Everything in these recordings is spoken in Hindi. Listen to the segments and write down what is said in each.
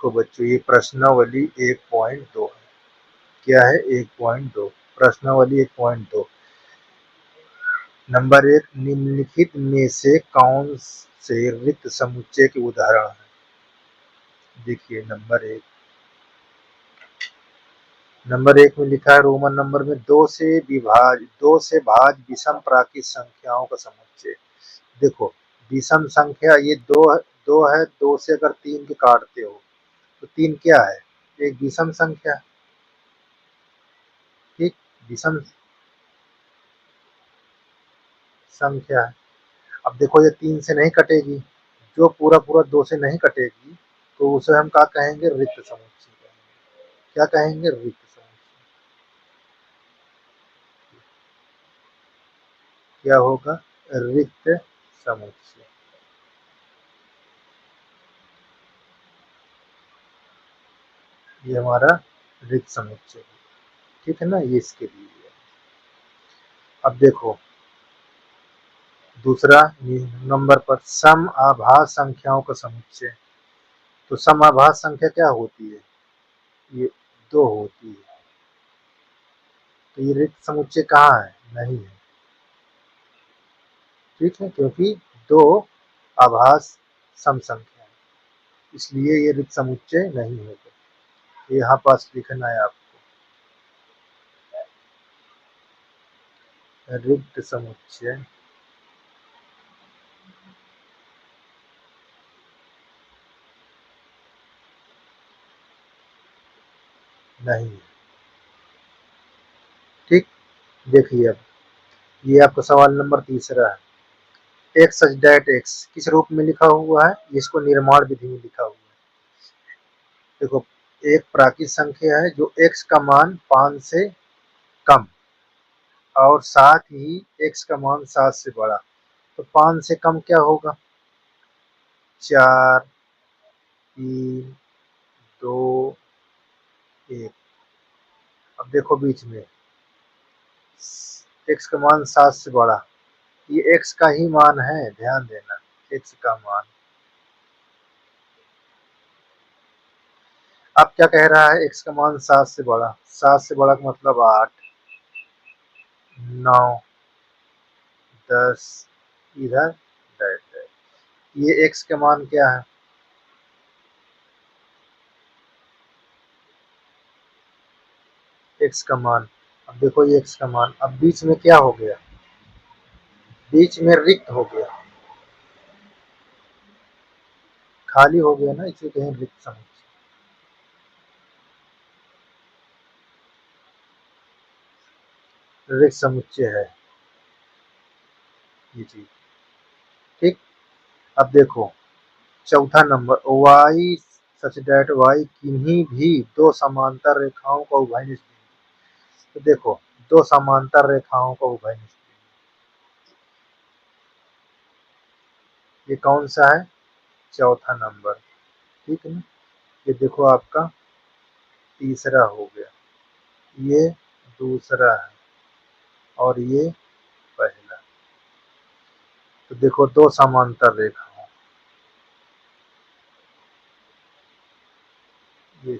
तो बच्चों ये प्रश्नावली 1.2 है। क्या है? 1.2 प्रश्नावली 1.2। नंबर 1, निम्नलिखित में से कौन से रिक्त समुच्चय के उदाहरण है? देखिए नंबर एक में लिखा है रोमन नंबर में 2 से भाज विषम प्राकृत संख्याओं का समुच्चय। देखो विषम संख्या ये दो है, 2 से अगर 3 के काटते हो तो 3 क्या है? एक विषम संख्या। ठीक, विषम संख्या है। अब देखो ये 3 से नहीं कटेगी, जो पूरा पूरा 2 से नहीं कटेगी तो उसे हम क्या कहेंगे? रिक्त समुच्चय कहेंगे। क्या कहेंगे? रिक्त समुच्चय। क्या होगा? रिक्त समुच्चय। ये हमारा रिक्त समुच्चय है। ठीक है ना, ये इसके लिए है। अब देखो दूसरा नंबर पर सम आभास संख्याओं का समुच्चय। तो सम आभास संख्या क्या होती है? ये 2 होती है। तो ये रिक्त समुच्चय कहाँ है? नहीं है। ठीक है, क्योंकि 2 आभास सम संख्या है, इसलिए ये रिक्त समुच्चय नहीं होगा। यहाँ पास लिखना है आपको रिक्त समुच्चय नहीं है। ठीक, देखिए अब ये आपका सवाल नंबर तीसरा है। एक्स सच डेट एक्स किस रूप में लिखा हुआ है? इसको निर्माण विधि में लिखा हुआ है। देखो एक प्राकृत संख्या है जो एक्स का मान 5 से कम और साथ ही एक्स का मान 7 से बड़ा। तो 5 से कम क्या होगा? 4, 3, 2, 1। अब देखो बीच में एक्स का मान 7 से बड़ा, ये एक्स का ही मान है, ध्यान देना, एक्स का मान। अब क्या कह रहा है? एक्स का मान 7 से बड़ा। 7 से बड़ा का मतलब 8, 9, 10, इधर डैश। ये एक्स का मान क्या है? एक्स का मान। अब देखो ये एक्स का मान, अब बीच में क्या हो गया? बीच में रिक्त हो गया, खाली हो गया ना, इसे कहें रिक्त समुच्चय। रिक्त समुच्चय है ये चीज। ठीक, अब देखो चौथा number Y such that Y किन्हीं भी 2 समांतर रेखाओं का उभयनिष्ठ बिंदु। तो देखो 2 समांतर रेखाओं का उभयनिष्ठ बिंदु, ये कौन सा है? चौथा नंबर। ठीक है ना, ये देखो आपका तीसरा हो गया, ये दूसरा है और ये पहला। तो देखो 2 समांतर रेखाओं, ये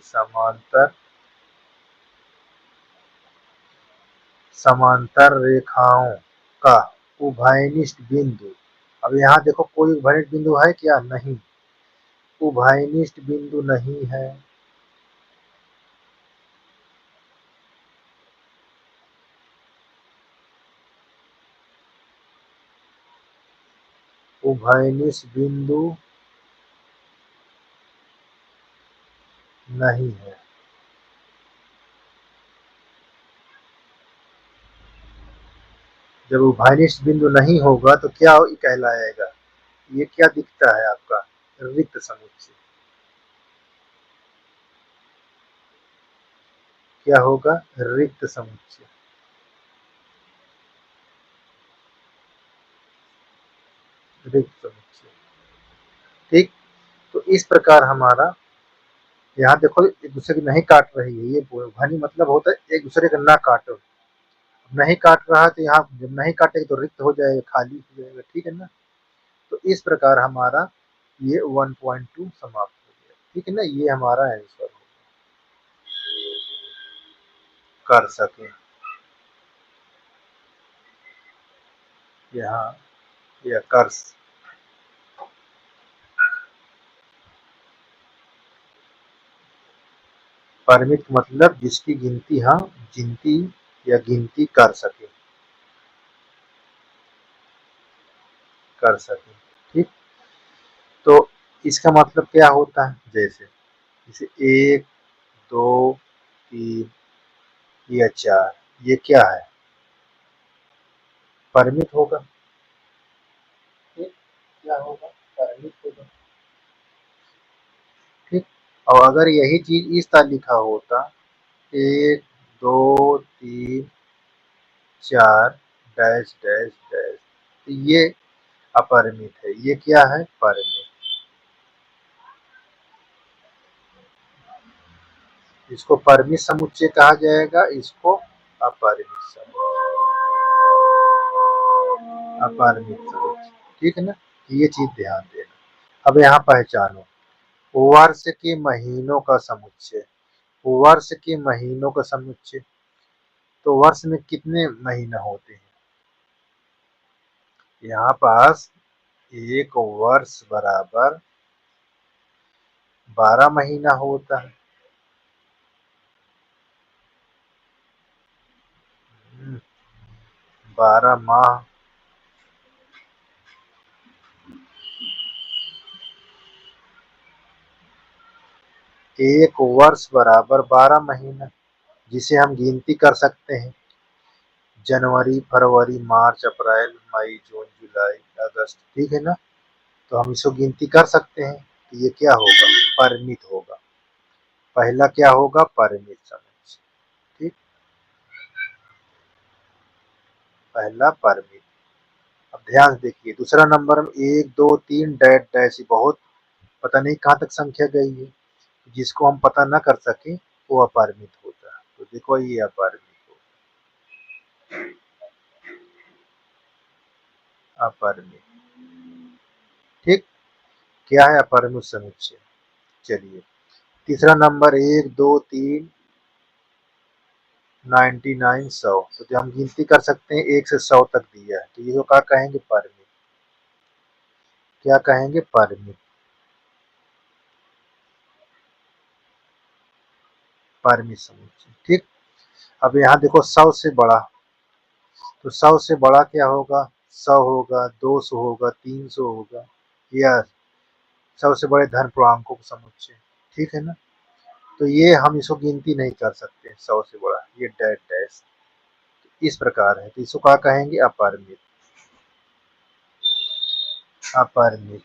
समांतर रेखाओं का उभयनिष्ठ बिंदु। अब यहाँ देखो कोई उभयनिष्ठ बिंदु है क्या? नहीं, उभयनिष्ठ बिंदु नहीं है। उभयनिष्ठ बिंदु नहीं है। जब उभयनिष्ठ बिंदु नहीं होगा तो क्या कहलाएगा? ये क्या दिखता है आपका? रिक्त समुच्चय। क्या होगा? रिक्त समुच्चय। रिक्त समुच्चय। ठीक, तो इस प्रकार हमारा यहाँ देखो एक दूसरे की नहीं काट रही है, ये ध्वनि मतलब होता है एक दूसरे का ना काटो। नहीं काट रहा तो यहाँ जब नहीं काटेगा तो रिक्त हो जाएगा, खाली हो जाएगा। ठीक है ना, तो इस प्रकार हमारा ये 1.2 समाप्त हो गया। ठीक है ना, ये हमारा आंसर कर सके। यहाँ या कर परिमित मतलब जिसकी गिनती हम गिनती या गिनती कर सके। ठीक, तो इसका मतलब क्या होता है, जैसे जैसे 1 2 3 या 4, ये क्या है, परिमित होगा। ये क्या होगा, परिमित होगा। ठीक, और अगर यही चीज इस तरह लिखा होता 1 2 3 4 डैश डैश डैश, तो ये अपरिमित है, ये क्या है, परिमित। इसको परिमित समुच्चय कहा जाएगा, इसको अपरिमित समुच्चय, अपरिमित समुच्चय। ठीक है ना, ये चीज ध्यान देना। अब यहाँ पहचानो, वर्ष के महीनों का समुच्चय, वर्ष के महीनों का समुच्चय, तो वर्ष में कितने महीना होते हैं, यहाँ पास एक वर्ष बराबर 12 महीना होता है। 12 माह, एक वर्ष बराबर 12 महीना, जिसे हम गिनती कर सकते हैं, जनवरी फरवरी मार्च अप्रैल मई जून जुलाई अगस्त। ठीक है ना, तो हम इसको गिनती कर सकते हैं, तो ये क्या होगा, परिमित होगा। पहला क्या होगा, परिमित समुच्चय। ठीक, पहला परिमित। अब ध्यान से देखिए, दूसरा नंबर में 1 2 3 डैश डैश, बहुत पता नहीं कहाँ तक संख्या गई है, जिसको हम पता न कर सके वो अपरिमित होता है। तो देखो ये अपरिमित होगा, अपरिमित। ठीक, क्या है, अपरिमित समुच्चय। चलिए, तीसरा नंबर 1 2 3 99 100, तो जो हम गिनती कर सकते हैं 1 से 100 तक दिया है, तो ये तो क्या कहेंगे, परिमित। क्या कहेंगे, परिमित, परिमित समुच्चय। ठीक, अब यहाँ देखो 100 से बड़ा, तो 100 से बड़ा क्या होगा, 100 होगा, 200 होगा, 300 होगा, या सबसे बड़े धन पूर्णांकों का समुच्चय। ठीक है ना, तो ये हम इसको गिनती नहीं कर सकते 100 से बड़ा, ये डैश डैश इस प्रकार है, तो इसको क्या कहेंगे, अपरिमित, अपरिमित।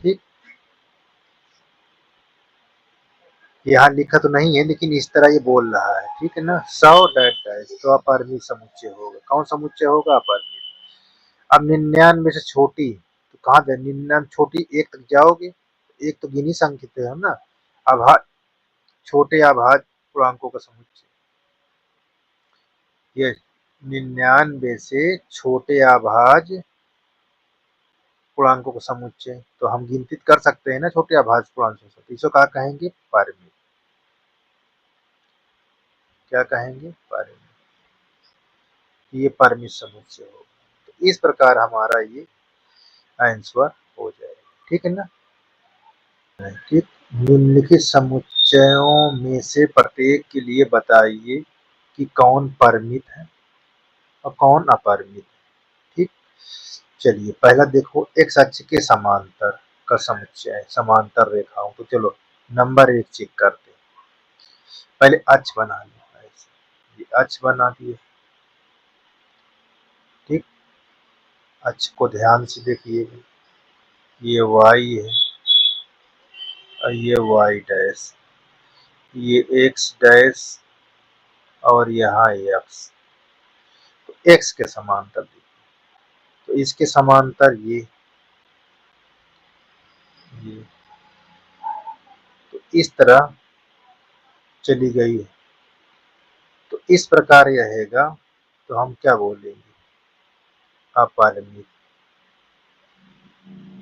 ठीक, यहाँ लिखा तो नहीं है, लेकिन इस तरह ये बोल रहा है। ठीक है ना, 100 डैश डैश, तो अपरिमित समुच्चय होगा। कौन समुच्चय होगा, अपरिमित। अब 99 से छोटी, तो कहाँ जाए, 99 छोटी 1 तक जाओगे, एक तो गिनी संख्या है ना, अभाज्य, छोटे अभाज्य पूर्णांकों का समुच्चय, ये 99 से छोटे अभाज्य पूर्णांकों का समुच्चय, तो हम गिनती कर सकते हैं ना छोटे अभाज्य पूर्णांकों से, तो इसको क्या कहेंगे, परिमित। क्या कहेंगे, परिमित, ये परिमित समुच्चय होगा। तो इस प्रकार हमारा ये आंसर हो जाएगा। ठीक है ना, ठीक, निम्नलिखित समुच्चयों में से प्रत्येक के लिए बताइए कि कौन परिमित है और कौन अपरिमित है। ठीक, चलिए पहला देखो, एक्स अक्ष के समांतर का समुच्चय है, समांतर रेखाओं, तो चलो नंबर 1 चेक करते हैं। पहले अक्ष बना लिया, ये अक्ष बना दिए। ठीक, अक्ष को ध्यान से देखिए, ये वाई है और ये वाई डैश, ये एक्स डैश और यहाँ एक्स, तो एक्स के समांतर देखिए, तो इसके समांतर ये तो इस तरह चली गई है, तो इस प्रकार रहेगा, तो हम क्या बोलेंगे, अपरिमित।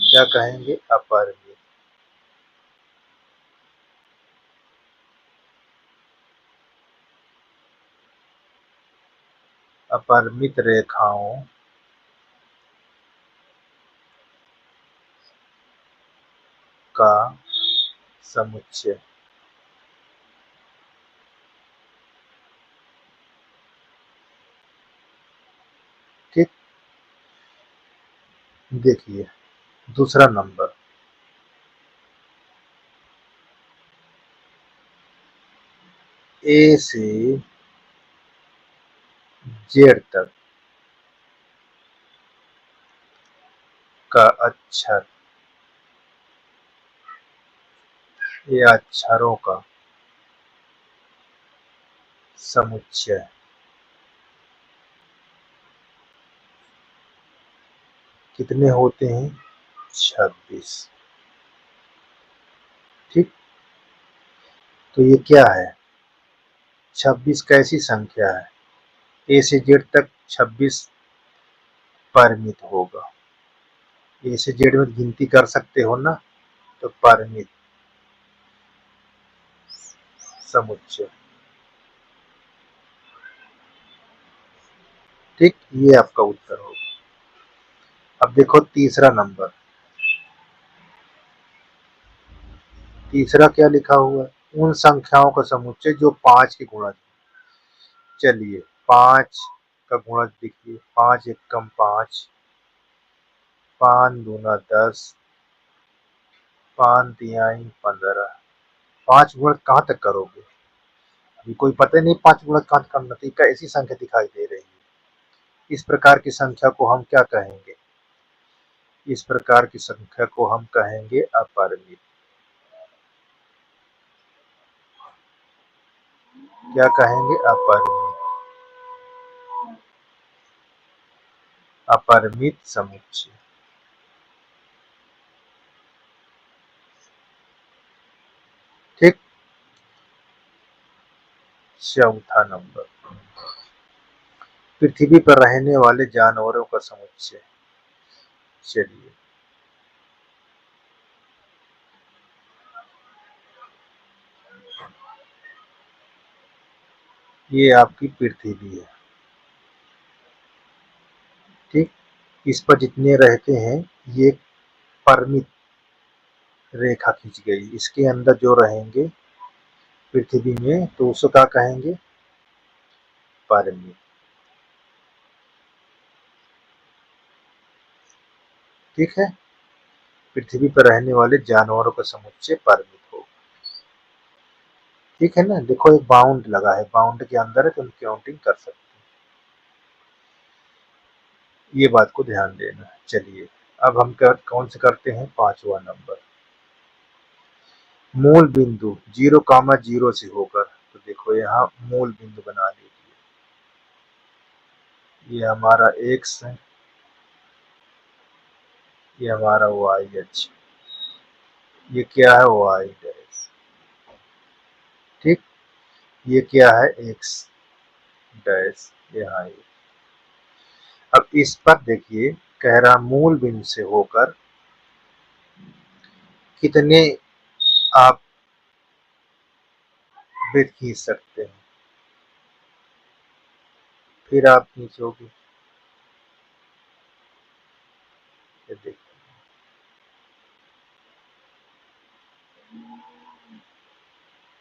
क्या कहेंगे, अपरिमित। अपरिमित रेखाओं का समुच्चय। ठीक, देखिए दूसरा नंबर, ए से जेड तक का अक्षर या अक्षरों का समुच्चय कितने होते हैं? 26। ठीक, तो ये क्या है? 26 कैसी संख्या है? ए से जेड तक 26 परिमित होगा। ए से जेड में गिनती कर सकते हो ना, तो परिमित समुच्चय। ठीक, ये आपका उत्तर होगा। अब देखो तीसरा नंबर, तीसरा क्या लिखा हुआ है? उन संख्याओं का समुच्चय जो 5 के गुणज। चलिए 5 का गुणज देखिए, 5 एकम 5, 5 दूना 10, 5 तिहाई 15। 5 गुणज कहाँ तक करोगे? अभी कोई पता नहीं 5 गुणज कहाँ तक करना, तो कैसी संख्या दिखाई दे रही है? इस प्रकार की संख्या को हम क्या कहेंगे? इस प्रकार की संख्या को हम कहेंगे अपरिमित। क्या कहेंगे? अपरिमित, अपरिमित समुच्चय। ठीक, चौथा नंबर, पृथ्वी पर रहने वाले जानवरों का समुच्चय। चलिए ये आपकी पृथ्वी है। ठीक, इस पर जितने रहते हैं ये परिमित रेखा खींच गई, इसके अंदर जो रहेंगे पृथ्वी में तो उसको क्या कहेंगे? परिमित। ठीक है, पृथ्वी पर रहने वाले जानवरों का समुच्चय परिमित हो। ठीक है ना, देखो एक बाउंड लगा है, बाउंड के अंदर है तो हम काउंटिंग कर सकते हैं, ये बात को ध्यान देना। चलिए अब हम कौन से करते हैं? पांचवा नंबर, मूल बिंदु 0, 0 से होकर। तो देखो यहाँ मूल बिंदु बना लीजिए, ये हमारा x है, ये हमारा y अक्ष, ये क्या है? y dash. ठीक, ये क्या है? x डैश, यहाँ ये। अब इस पर देखिए, कह रहा मूल बिंदु से होकर कितने आप वृत्त खींच सकते हैं? फिर आप खींचोगे, ये देखिए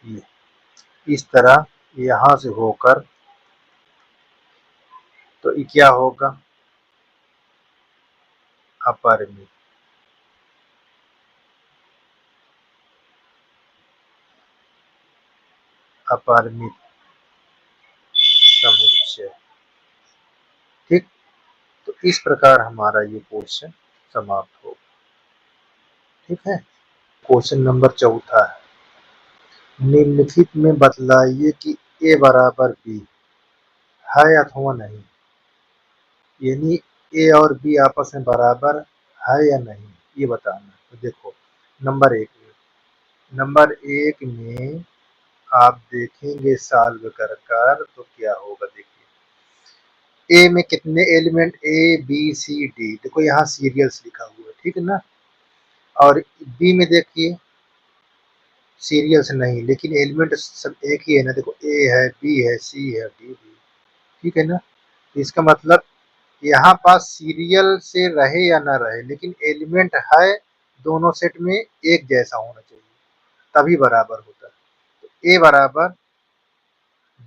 ये इस तरह यहाँ से होकर, तो ये क्या होगा? अपरिमित, अपरिमित समुच्चय। ठीक, तो इस प्रकार हमारा ये क्वेश्चन समाप्त हो। ठीक है, क्वेश्चन नंबर चौथा है, निम्नलिखित में बतलाइए कि ए बराबर बी है अथवा नहीं, यानी ए और बी आपस में बराबर है या नहीं, ये बताना। तो देखो नंबर एक में आप देखेंगे सॉल्व कर कर तो क्या होगा? देखिए ए में कितने element? A B C D, देखो यहाँ सीरियल्स लिखा हुआ है, ठीक है ना। और बी में देखिए सीरियल्स नहीं, लेकिन एलिमेंट सब एक ही है ना, देखो ए है, बी है, सी है, डी भी। ठीक है ना, इसका मतलब यहाँ पास सीरियल से रहे या ना रहे, लेकिन एलिमेंट है दोनों सेट में एक जैसा होना चाहिए, तभी बराबर होता है। तो ए बराबर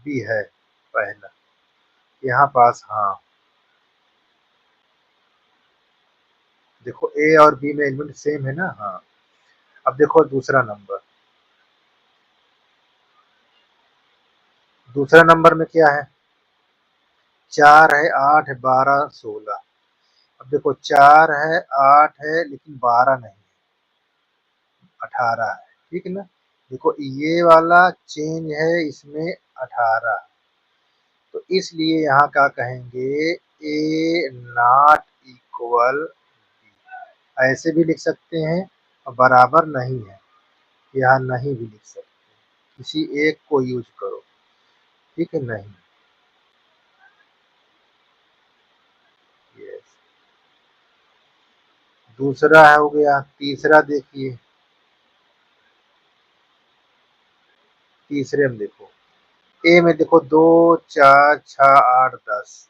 बी है पहला, यहाँ पास हाँ। देखो ए और बी में एलिमेंट सेम है ना, हाँ। अब देखो दूसरा नंबर, दूसरा नंबर में क्या है, 4 है, 8 है, 12, 16। अब देखो 4 है, 8 है, लेकिन 12 नहीं है, 18 है, ठीक है ना। देखो ये वाला चेंज है, इसमें 18, तो इसलिए यहाँ क्या कहेंगे, ए नॉट इक्वल बी। ऐसे भी लिख सकते हैं और बराबर नहीं है, यहाँ नहीं भी लिख सकते, किसी एक को यूज करो, ठीक है। नहीं, यस। दूसरा हो गया, तीसरा देखिए, तीसरे में देखो, ए में देखो 2, 4, 6, 8, 10,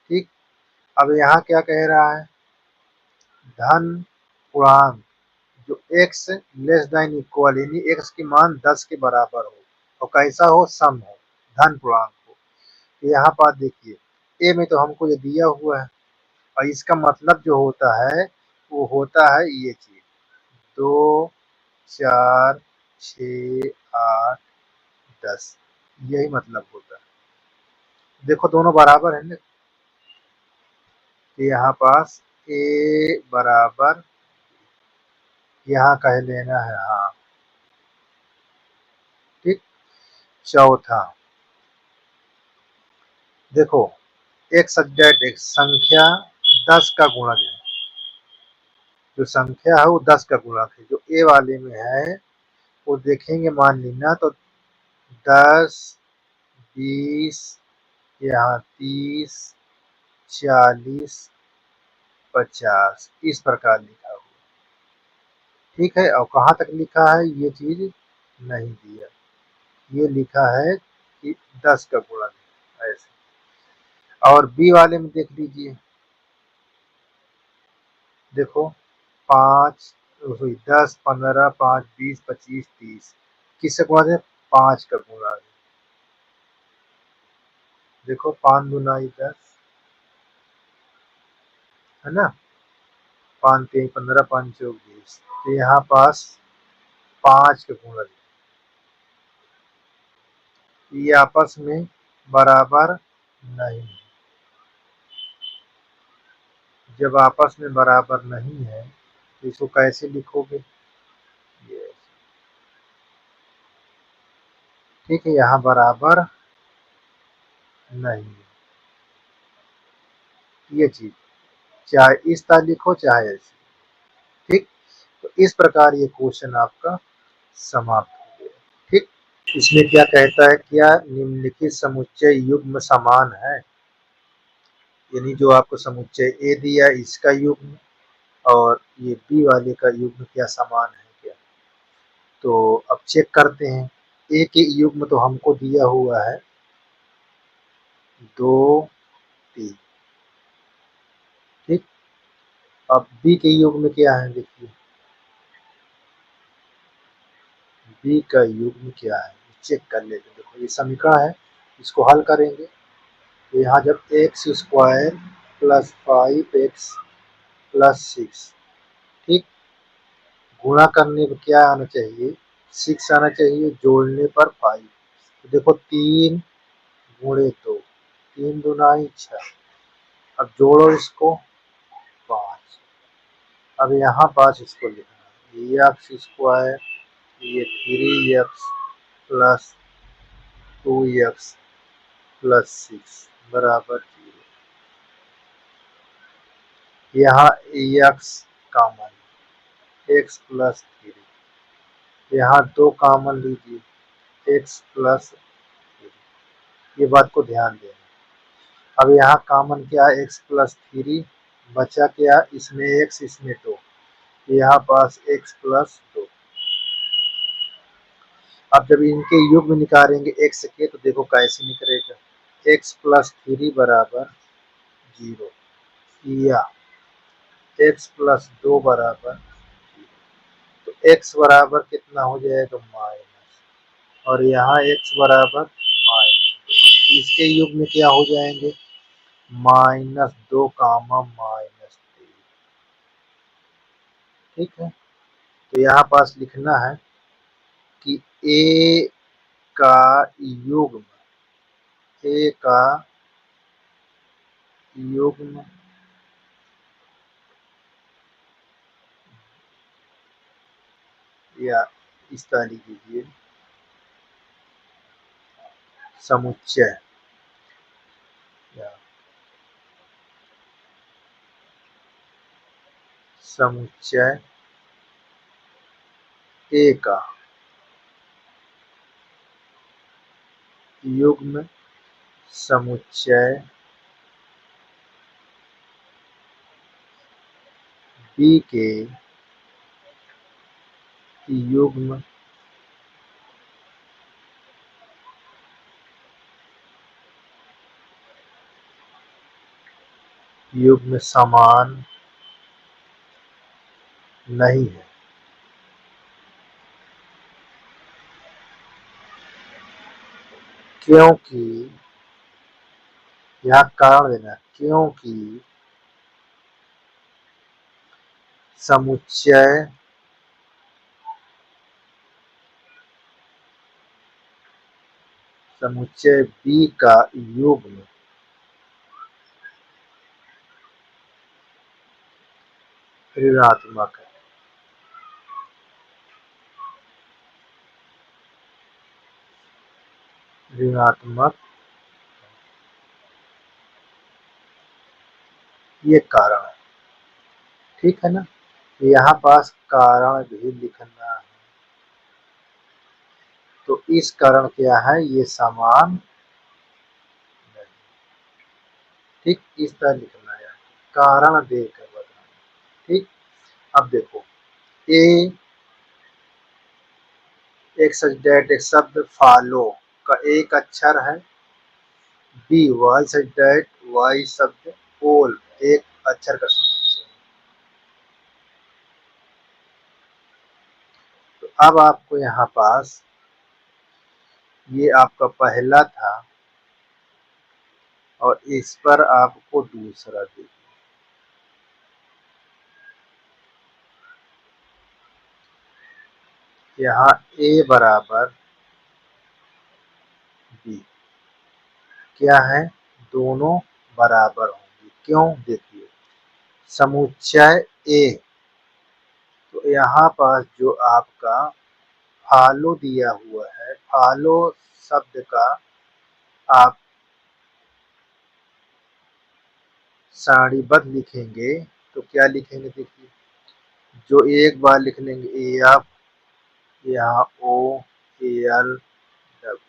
ठीक। अब यहाँ क्या कह रहा है, धन पूर्णांक जो x लेस देन इक्वल, यानी x की मान 10 के बराबर हो और कैसा हो, सम हो, धन पूर्णांक हो। तो यहाँ पर देखिए, ए में तो हमको ये दिया हुआ है, और इसका मतलब जो होता है वो होता है ये चीज, 2, 4, 6, 8, 10, यही मतलब होता है। देखो दोनों बराबर है ना, तो यहाँ पास ए बराबर, यहाँ कह लेना है हाँ, ठीक। चौथा देखो, एक सब्जेक्ट एक संख्या 10 का गुणक है, जो संख्या है वो 10 का गुणक है, जो ए वाले में है वो देखेंगे, मान लेना तो 10, 20, यहाँ 30, 40, 50, इस प्रकार लिखा हुआ, ठीक है। और कहाँ तक लिखा है ये चीज नहीं दिया, ये लिखा है कि 10 का गुणक है ऐसे। और बी वाले में देख लीजिए, देखो 5, सॉरी 10, 15, 5, 20, 25, 30, किससे गुणा है, 5 का गुणा है। देखो 5 दूना 10 है ना, 5 3 15, 5 चौक 20, तो यहाँ पास 5 का गुणा, ये आपस में बराबर नहीं। जब आपस में बराबर नहीं है तो इसको कैसे लिखोगे, ये ठीक है, यहाँ बराबर नहीं, ये चीज चाहे इस तरह लिखो चाहे ऐसे, ठीक। तो इस प्रकार ये क्वेश्चन आपका समाप्त हो गया, ठीक। इसमें क्या कहता है, क्या निम्नलिखित समुच्चय युग्म समान है, यानी जो आपको समुच्चय ए दिया इसका युग्म और ये बी वाले का युग्म क्या समान है क्या। तो अब चेक करते हैं, ए के युग्म तो हमको दिया हुआ है 2, 3, ठीक। अब बी के युग्म क्या है, देखिए बी का युग्म क्या है, चेक कर लेते हैं। देखो ये समीकरण है, इसको हल करेंगे तो यहाँ जब x square plus 5x plus 6, ठीक, गुणा करने पर क्या आना चाहिए, 6 आना चाहिए, जोड़ने पर 5। तो देखो 3 गुणे 2, 3 दूना 6, अब जोड़ो इसको 5। अब यहाँ पास इसको लिखना है, एक्स स्क्वायर, ये 3x प्लस 2x प्लस 6 बराबर 0। यहाँ एक्स कॉमन, एक्स प्लस 3, यहाँ 2 कॉमन लीजिए, एक्स प्लस 3, ये बात को ध्यान देना। अब यहाँ कॉमन क्या है, एक्स प्लस 3, बचा क्या, इसमें एक्स इसमें 2, यहाँ पास एक्स प्लस 2। अब जब इनके युग्म निकालेंगे एक्स के तो देखो कैसे निकलेगा, x प्लस 3 बराबर 0 या x प्लस 2 बराबर, तो x बराबर कितना हो जाएगा माइनस, और यहाँ x बराबर माइनस, इसके युग में क्या हो जाएंगे -2 कामा -3। ठीक है, तो यहाँ पास लिखना है कि a का युग्म, a का युग्म या इस तरह लिख लीजिए समुच्चय, या समुच्चय a का युग्म समुच्चय b के युग्म युग्म समान नहीं है, क्योंकि यहाँ कारण देना, क्योंकि समुच्चय समुच्चय B का युग्म ऋणात्मक है। ऋणात्मक, ये कारण है। ठीक है ना, यहाँ पास कारण भी लिखना है, तो इस कारण क्या है, ये समान नहीं। ठीक, इस तरह लिखना है, कारण देकर बताना। ठीक, अब देखो ए एक सब्जेक्ट, एक शब्द फॉलो का एक अक्षर है, बी वाई सब्जेक्ट, वाई शब्द ओल एक अक्षर का समुच्चय। तो अब आपको यहाँ पास ये आपका पहला था और इस पर आपको दूसरा देखिए, यहाँ a बराबर b, क्या है, दोनों बराबर होंगे। क्यों, देखिए समुच्चय a, तो यहाँ पास जो आपका फॉलो दिया हुआ है, फॉलो शब्द का आप सारणीबद्ध लिखेंगे तो क्या लिखेंगे, देखिए जो एक बार लिख लेंगे ए एफ, यहाँ ओ ए एल डब्ल्यू,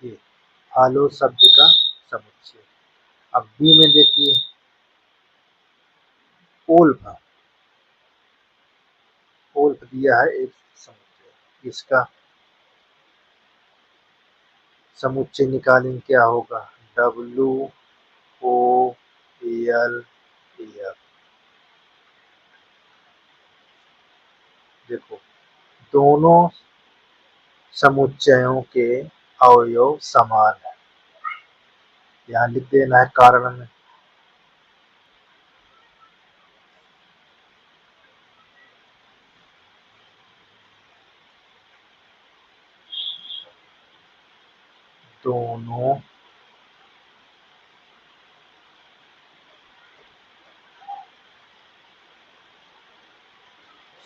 ये फॉलो शब्द का समुच्चय। अब बी में देखिए ओल्फ, ओल्फ दिया है एक समुच्चय, इसका समुच्चय निकालेंगे क्या होगा, डब्ल्यू ओ एल एफ। देखो दोनों समुच्चयों के अवयव समान है, यहाँ लिख देना है कारण में। दोनों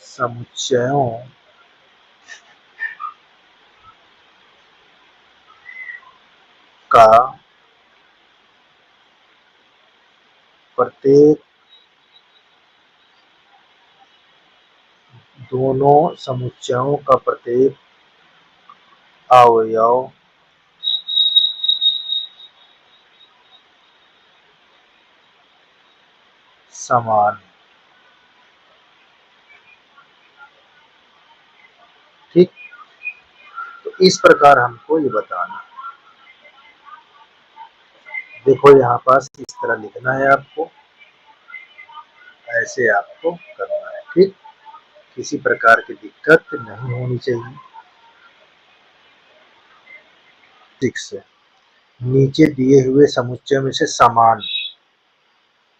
समुच्चयों का प्रत्येक, दोनों समुच्चयों का प्रत्येक अवयव समान। ठीक, तो इस प्रकार हमको ये बताना। देखो यहाँ पास इस तरह लिखना है आपको, ऐसे आपको करना है, ठीक। किसी प्रकार की दिक्कत नहीं होनी चाहिए। 6 नीचे दिए हुए समुच्चय में से समान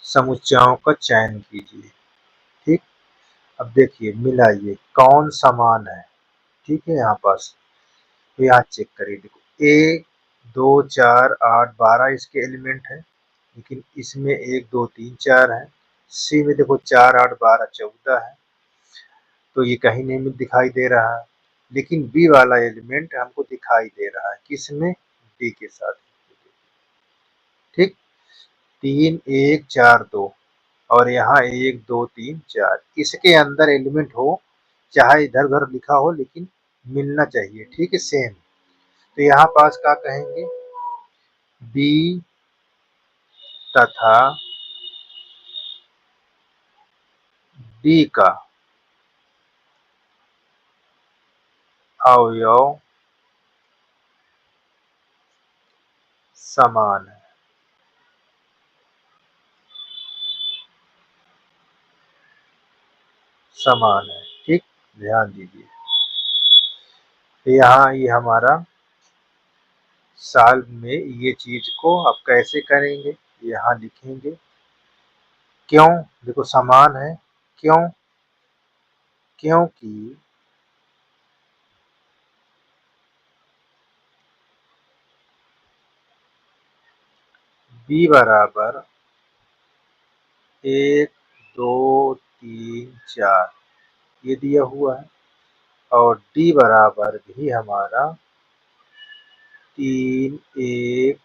समुच्चयों का चयन कीजिए, ठीक। अब देखिए मिलाइए कौन समान है, ठीक है। यहाँ पास तो यहाँ चेक करिए, देखो 1 2 4 8 12 इसके एलिमेंट है, लेकिन इसमें 1 2 3 4 है। सी में देखो 4 8 12 14 है, तो ये कहीं नहीं दिखाई दे रहा है। लेकिन बी वाला एलिमेंट हमको दिखाई दे रहा है, किसमें, डी के साथ, ठीक। 3 1 4 2 और यहाँ 1 2 3 4 इसके अंदर एलिमेंट हो, चाहे इधर उधर लिखा हो, लेकिन मिलना चाहिए, ठीक है, सेम। तो यहाँ पास क्या कहेंगे, बी तथा डी का अवयव समान है, समान है, ठीक। ध्यान दीजिए, तो यहाँ ये हमारा साल में ये चीज को आप कैसे करेंगे, यहाँ लिखेंगे। क्यों, देखो समान है, क्यों, क्योंकि बी बराबर 1 2 3 4 ये दिया हुआ है, और डी बराबर भी हमारा 3 1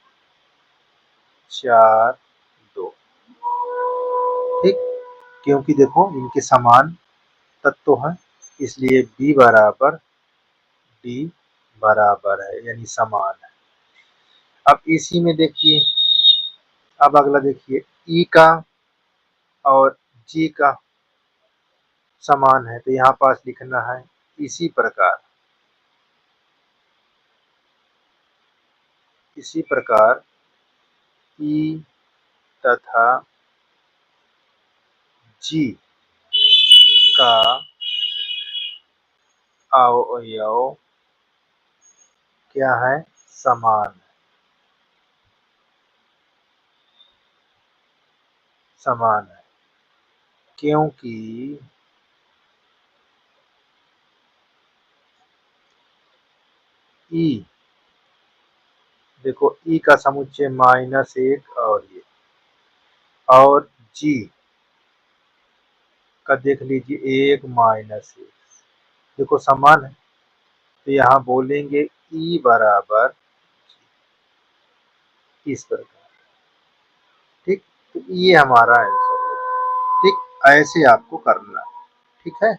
4 2, ठीक। क्योंकि देखो इनके समान तत्व हैं, इसलिए बी बराबर डी बराबर है, यानी समान है। अब इसी में देखिए, अब अगला देखिए, ई का और जी का समान है, तो यहाँ पास लिखना है इसी प्रकार, इसी प्रकार ई तथा जी का अवयव क्या है, समान, समान है। क्योंकि ई, देखो ई का समुच्चय -1 और ये, और जी का देख लीजिए 1 - 1, देखो समान है, तो यहाँ बोलेंगे ई बराबर इस प्रकार, ठीक। तो ये हमारा आंसर है, ठीक। ऐसे आपको करना है, ठीक है।